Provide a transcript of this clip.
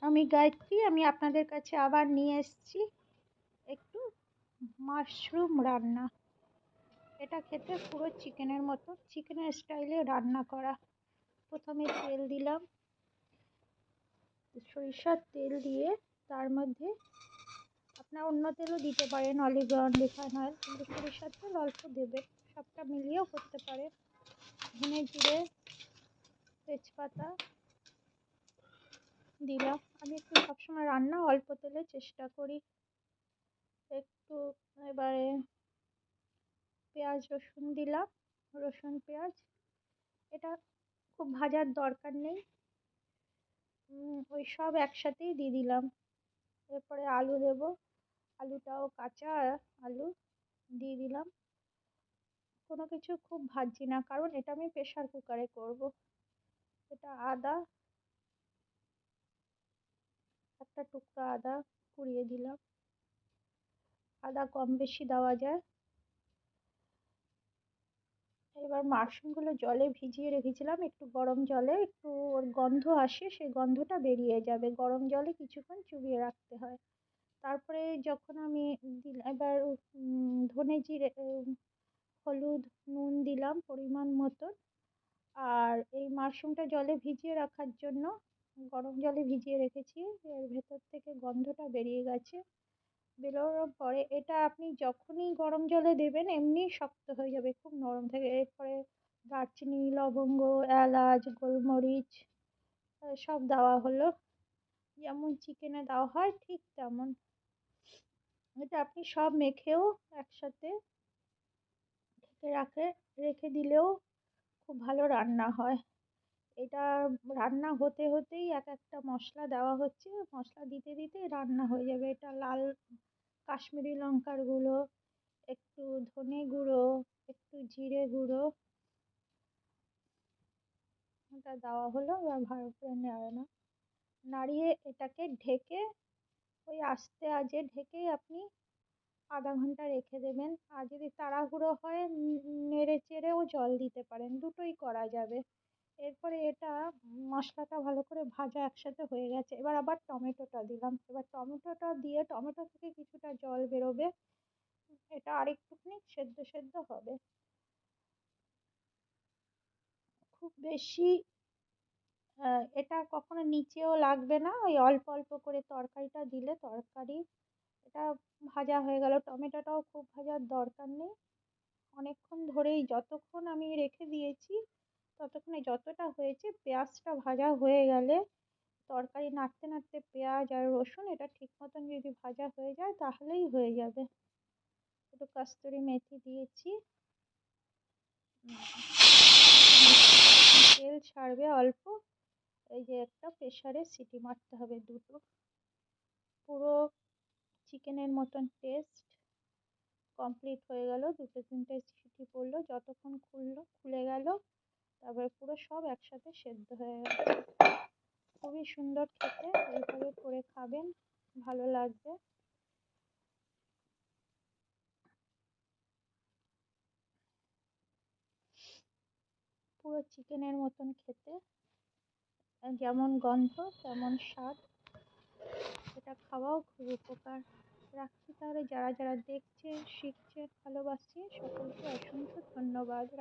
আমি গায়ত্রী। আমি আপনাদের কাছে আবার নিয়ে এসেছি একটু মাশরুম রান্না। এটা খেতে পুরো চিকেনের মতো, চিকেনের স্টাইলে রান্না করা। প্রথমে তেল দিলাম, সরিষার তেল দিয়ে তার মধ্যে আপনার অন্য তেলও দিতে পারেন, অলিভ অয়েল, রিফাইন অয়েল, কিন্তু সরিষার তেল অল্প দেবে, সবটা মিলিয়েও করতে পারে। ধনে জিরে তেজপাতা দিলাম। আমি একটু সবসময় রান্না অল্প তেলে চেষ্টা করি। একটু এবারে পেঁয়াজ রসুন দিলাম, রসুন পেঁয়াজ। এটা খুব ভাজার দরকার নেই, ওই সব একসাথেই দিয়ে দিলাম। এরপরে আলু দেব, আলুটাও কাঁচা আলু দিয়ে দিলাম। কোনো কিছু খুব ভাজছি না, কারণ এটা আমি প্রেশার কুকারে করব। এটা আদা, একটা টুকরা আদা কুড়িয়ে দিলাম। আদা কম বেশি দেওয়া যায়। এবার মাশরুমগুলো জলে ভিজিয়ে রেখেছিলাম, একটু গরম জলে, একটু ওর গন্ধ আসে, সেই গন্ধটা বেরিয়ে যাবে, গরম জলে কিছুক্ষণ চুবিয়ে রাখতে হয়। তারপরে যখন আমি এবার ধনে জিরে, হলুদ, নুন দিলাম পরিমাণ মতন। আর এই মাশরুমটা জলে ভিজিয়ে রাখার জন্য গরম জলে ভিজিয়ে রেখেছি, এর ভেতর থেকে গন্ধটা বেরিয়ে গেছে। বেরোনোর পরে এটা আপনি যখনই গরম জলে দেবেন এমনি শক্ত হয়ে যাবে, খুব নরম থাকে। এরপরে দারচিনি, লবঙ্গ, এলাচ, গোলমরিচ সব দেওয়া হলো, যেমন চিকেনে দেওয়া হয় ঠিক তেমন। এটা আপনি সব মেখেও একসাথে রেখে দিলেও খুব ভালো রান্না হয়। এটা রান্না হতে হতেই এক একটা মশলা দেওয়া হচ্ছে, মশলা দিতে দিতে রান্না হয়ে যাবে। এটা লাল কাশ্মীরি লঙ্কার গুঁড়ো, একটু ধনে গুঁড়ো, একটু জিরে গুঁড়ো, এটা দেওয়া হলো। এবার ভালো করে নাড়িয়ে এটাকে ঢেকে ওই আস্তে আজে ঢেকেই আপনি আধা ঘন্টা রেখে দেবেন। আর যদি তাড়াহুড়ো হয় নেড়ে চেড়েও জল দিতে পারেন, দুটোই করা যাবে। এরপরে এটা মশলাটা ভালো করে ভাজা একসাথে হয়ে গেছে। এবার আবার টমেটোটা দিলাম। এবার টমেটোটা দিয়ে টমেটো থেকে কিছুটা জল বেরোবে, এটা আরেকটুখানি সেদ্ধ সেদ্ধ হবে। খুব বেশি এটা কখনো নিচেও লাগবে না, ওই অল্প অল্প করে তরকারিটা দিলে তরকারি এটা ভাজা হয়ে গেল। টমেটোটাও খুব ভাজার দরকার নেই, অনেকক্ষণ ধরেই যতক্ষণ আমি রেখে দিয়েছি ততক্ষণে যতটা হয়েছে, পেঁয়াজটা ভাজা হয়ে গেলে তরকারি নাড়তে নাড়তে পেঁয়াজ আর রসুন এটা ঠিক মতন যদি ভাজা হয়ে যায় তাহলেই হয়ে যাবে। একটু কস্তুরি মেথি দিয়েছি, তেল ছাড়বে অল্প। এই যে একটা প্রেসারে সিটি মারতে হবে দুটো, পুরো চিকেনের মতন টেস্ট কমপ্লিট হয়ে গেল। দুটো তিনটে সিটি পড়লো, যতক্ষণ খুলে গেল, তারপরে পুরো সব একসাথে সেদ্ধ হয়ে গেছে। খুবই সুন্দর খেতে, এইভাবে করে খাবেন, ভালো লাগবে। পুরো চিকেনের মতন খেতে, যেমন গন্ধ তেমন স্বাদ। এটা খাওয়াও খুব উপকার। রাখছি তাহলে, যারা যারা দেখছেন, শিখছেন, ভালোবাসছেন সকলকে অসংখ্য ধন্যবাদ।